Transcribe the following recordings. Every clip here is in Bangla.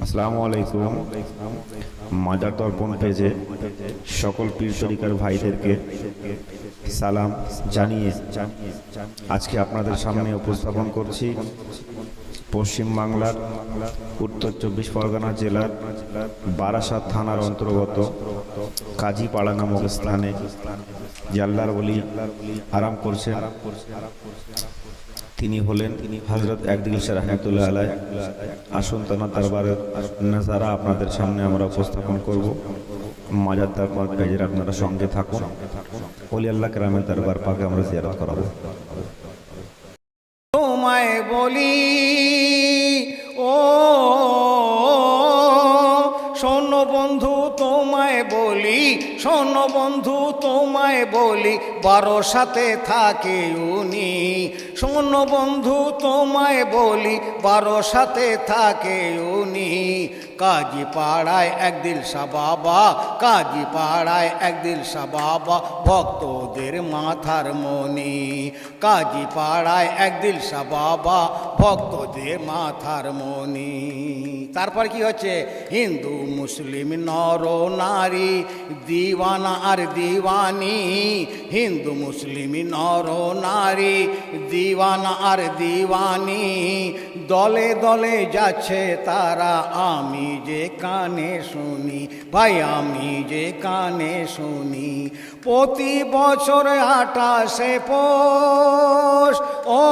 আসসালামু আলাইকুম। মাজার দর্পণ পেজে সকল পীর তরিকার ভাইদেরকে সালাম জানিয়ে আজকে আপনাদের সামনে উপস্থাপন করছি পশ্চিম বাংলার উত্তর 24 পরগনা জেলার বারাসাত থানার অন্তর্গত কাজীপাড়া নামক স্থানে যে আল্লাহর ওলি আরাম করছেন তিনি হলেন হযরত একদিল শাহ রহমাতুল্লাহ আলাইহি। আসুন তার দরবারের নজারা আপনাদের সামনে আমরা উপস্থাপন করব। মাজার দরবার পেজের আপনারা সঙ্গে থাকুন। ওলি আল্লাহ কেরামের দরবার পাকে আমরা জিয়ারত করাবো। তোমায় বলি ও শোনো বন্ধু, তোমায় বলি, শোনো বন্ধু তোমায় বলি, বারাসাতে থাকে উনি। শোনো বন্ধু তোমায় বলি, বারাসাতে থাকে উনি। কাজীপাড়ায় একদিল শাহ বাবা, কাজীপাড়ায় একদিল শাহ বাবা, ভক্তদের মাথার মণি। কাজীপাড়ায় একদিল শাহ বাবা, ভক্তদের মাথার মণি। তারপর কি হচ্ছে? হিন্দু মুসলিম নর নারী, দিওয়ানা আর দিওয়ানি। হিন্দু মুসলিম নর নারী, দিওয়ানা আর দিওয়ানি। দলে দলে যাচ্ছে তারা, আমি যে কানে শুনি ভাই, আমি যে কানে শুনি। প্রতি বছর 28শে পৌষ ও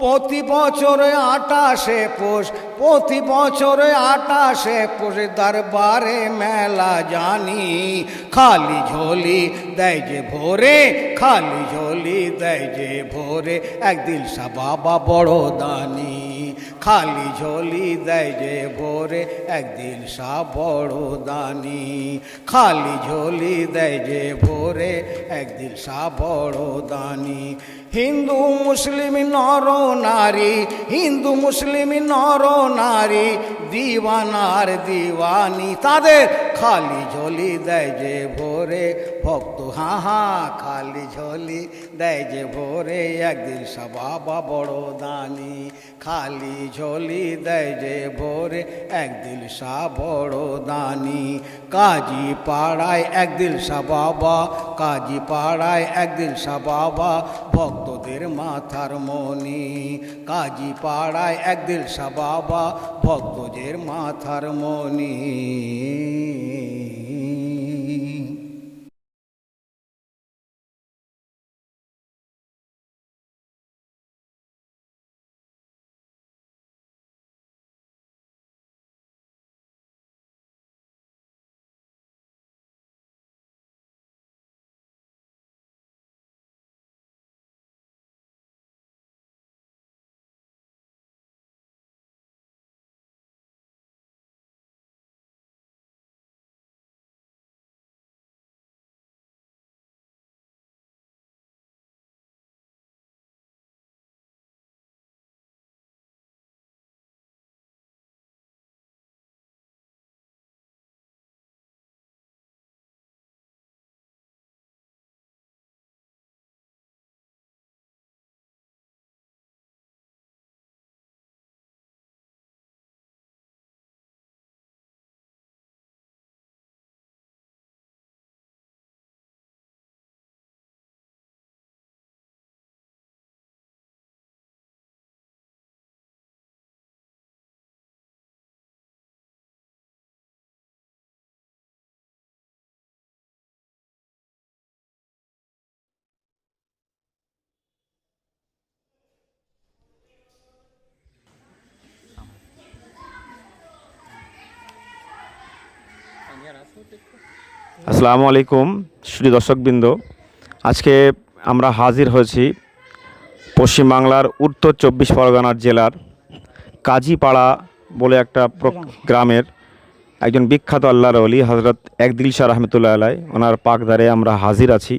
প্রতি বছর 28শে পৌষ, প্রতি বছর 28শে পৌষ দরবারে মেলা জানি। খালি ঝোলি দেয় যে ভোরে, খালি ঝোলি দেয় যে ভোরে, একদিল শাহ বাবা বড় দানি। খালি ঝোলি দেয় যে ভোরে, একদিল শাহ বড় দানি। খালি ঝোলি দেয় যে ভোরে, একদিল শাহ বড় দানি। হিন্দু মুসলিম নর নারী, হিন্দু মুসলিম নর নারী, দিওয়ানার দিওয়ানি। তাদের খালি ঝোলি দেয় যে ভোরে, ভক্ত হা হা খালি ঝোলি দেয় যে ভোরে, একদিল শাহ বাবা বড় দানি। খালি ঝোলি দেয় যে ভোরে, একদিল শাহ বড় দানি। কাজীপাড়ায় একদিল শাহ বাবা, কাজীপাড়ায় একদিল শাহ বাবা, ভক্তদের মাথার মণি। কাজীপাড়ায় একদিল শাহ বাবা, ভক্তদের মাথার মণি। আসসালামু আলাইকুম সুধী দর্শকবৃন্দ, আজকে আমরা হাজির হয়েছি পশ্চিমবাংলার উত্তর 24 পরগনার জেলার কাজীপাড়া বলে একটা গ্রামের একজন বিখ্যাত আল্লাহর ওলি হযরত একদিল শাহ রহমাতুল্লাহ আলাইহি। ওনার পাকদারে আমরা হাজির আছি।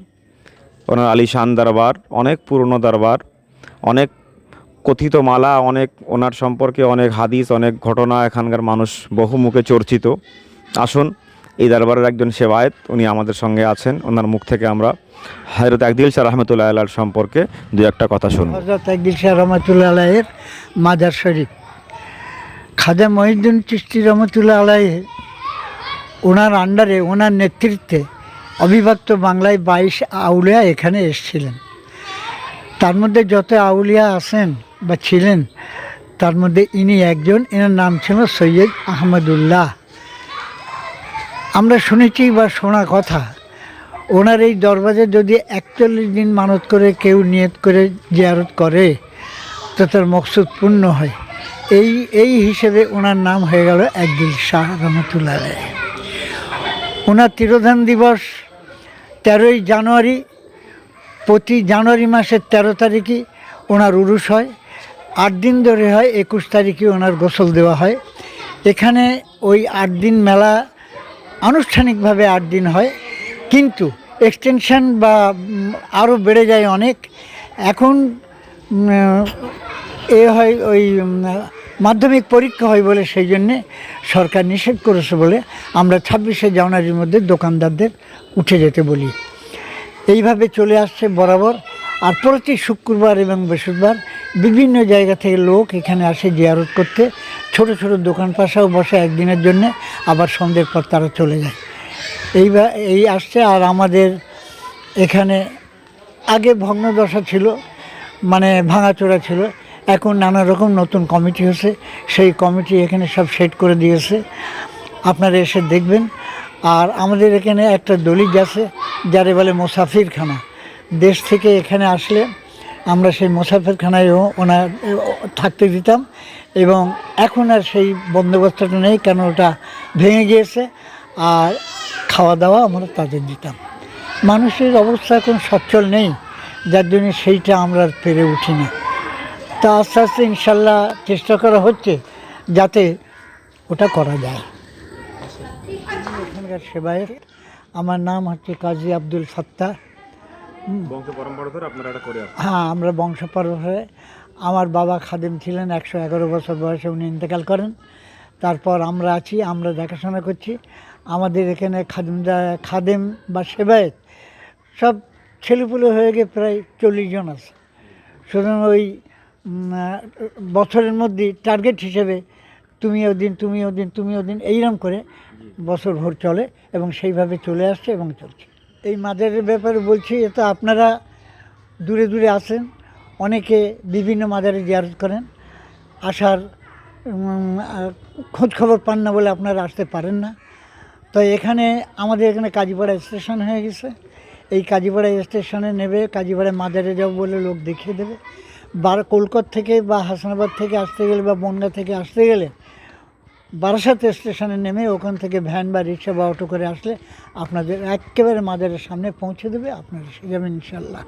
ওনার আলিশান দরবার, অনেক পুরনো দরবার, অনেক কথিত মালা, অনেক ওনার সম্পর্কে অনেক হাদিস, অনেক ঘটনা এখানকার মানুষ বহু মুখে চর্চিত। আসুন এই দরবারের একজন সেবায়েত, উনি আমাদের সঙ্গে আছেন। ওনার মুখ থেকে আমরা হযরত একদিল শাহ রহমতুল্লাহ আলাইহির সম্পর্কে দু একটা কথা শুনব। হযরত একদিল শাহ রহমতুল্লাহ আলাইহির মাজার শরীফ। খাজা মহিউদ্দিন চিশতি রহমতুল্লাহ আলাইহি ওনার আন্ডারে, ওনার নেতৃত্বে অবিভক্ত বাংলায় 22 আউলিয়া এখানে এসেছিলেন। তার মধ্যে যত আউলিয়া আছেন বা ছিলেন, তার মধ্যে ইনি একজন। এনার নাম ছিল সৈয়দ আহমদুল্লাহ। আমরা শুনেছি বা শোনা কথা, ওনার এই দরবারে যদি 41 দিন মানত করে কেউ নিয়ত করে জিয়ারত করে তো তার মকসুদ পূর্ণ হয়। এই হিসেবে ওনার নাম হয়ে গেল একদিল শাহ রহমতুল্লাহ আলাইহি। ওনার তিরোধান দিবস 13ই জানুয়ারি। প্রতি জানুয়ারি মাসের 13 তারিখে ওনার উরুস হয়। 8 দিন ধরে হয়। 21 তারিখে ওনার গোসল দেওয়া হয়। এখানে ওই 8 দিন মেলা আনুষ্ঠানিকভাবে 8 দিন হয়, কিন্তু এক্সটেনশন বা আরও বেড়ে যায় অনেক। এখন হয় ওই মাধ্যমিক পরীক্ষা হয় বলে সেই জন্যে সরকার নিষেধ করেছে বলে আমরা 26শে জানুয়ারির মধ্যে দোকানদারদের উঠে যেতে বলি। এইভাবে চলে আসছে বরাবর। আর প্রতি শুক্রবার এবং বৃহস্পতিবার বিভিন্ন জায়গা থেকে লোক এখানে আসে জিয়ারত করতে। ছোট ছোট দোকান পাশাও বসে একদিনের জন্য, আবার সন্ধ্যের পর তারা চলে যায়। এই আসছে। আর আমাদের এখানে আগে ভগ্নদশা ছিল, মানে ভাঙাচোরা ছিল। এখন নানা রকম নতুন কমিটি হয়েছে, সেই কমিটি এখানে সব সেট করে দিয়েছে। আপনারা এসে দেখবেন। আর আমাদের এখানে একটা দলিল আছে যারে বলে মুসাফিরখানা। দেশ থেকে এখানে আসলে আমরা সেই মুসাফিরখানায়ও ওনার থাকতে দিতাম, এবং এখন আর সেই বন্দোবস্তটা নেই, কেন ওটা ভেঙে গিয়েছে। আর খাওয়া দাওয়া আমরা তাদের দিতাম। মানুষের অবস্থা এখন সচ্ছল নেই, যার জন্য সেইটা আমরা আর পেরে উঠি না। তা আস্তে আস্তে ইনশাল্লাহ চেষ্টা করা হচ্ছে যাতে ওটা করা যায়। এখানকার সেবায়েত। আমার নাম হচ্ছে কাজী আব্দুল ফাত্তাহ। বংশ পরম্পরা ধরে আপনারা এটা করে আসছেন? হ্যাঁ, আমরা বংশ পরম্পরায়। আমার বাবা খাদেম ছিলেন, 111 বছর বয়সে উনি ইন্তেকাল করেন। তারপর আমরা আছি, আমরা দেখাশোনা করছি। আমাদের এখানে খাদেম বা সেবায়েত সব ছেলেপুলে হয়ে গিয়ে প্রায় 40 জন আছে। সুতরাং ওই বছরের মধ্যে টার্গেট হিসেবে তুমিও দিন এইরকম করে বছর ভোর চলে, এবং সেইভাবে চলে আসছে এবং চলছে। এই মাজারের ব্যাপারে বলছি, এটা আপনারা দূরে দূরে আসেন, অনেকে বিভিন্ন মাজারে জিয়ারত করেন, আসার খোঁজ খবর পান না বলে আপনারা আসতে পারেন না। তো এখানে আমাদের এখানে কাজীপাড়া স্টেশন হয়ে গেছে। এই কাজীপাড়া স্টেশনে নেবে, কাজীপাড়া মাজারে যাবো বলে লোক দেখিয়ে দেবে। কলকাতা থেকে বা হাসানাবাদ থেকে আসতে গেলে বা বনগাঁ থেকে আসতে গেলে বারাসাত স্টেশনে নেমে ওখান থেকে ভ্যান বা রিক্সা বা অটো করে আসলে আপনাদের একেবারে মাজারের সামনে পৌঁছে দেবে, আপনারা সে যাবেন ইনশাল্লাহ।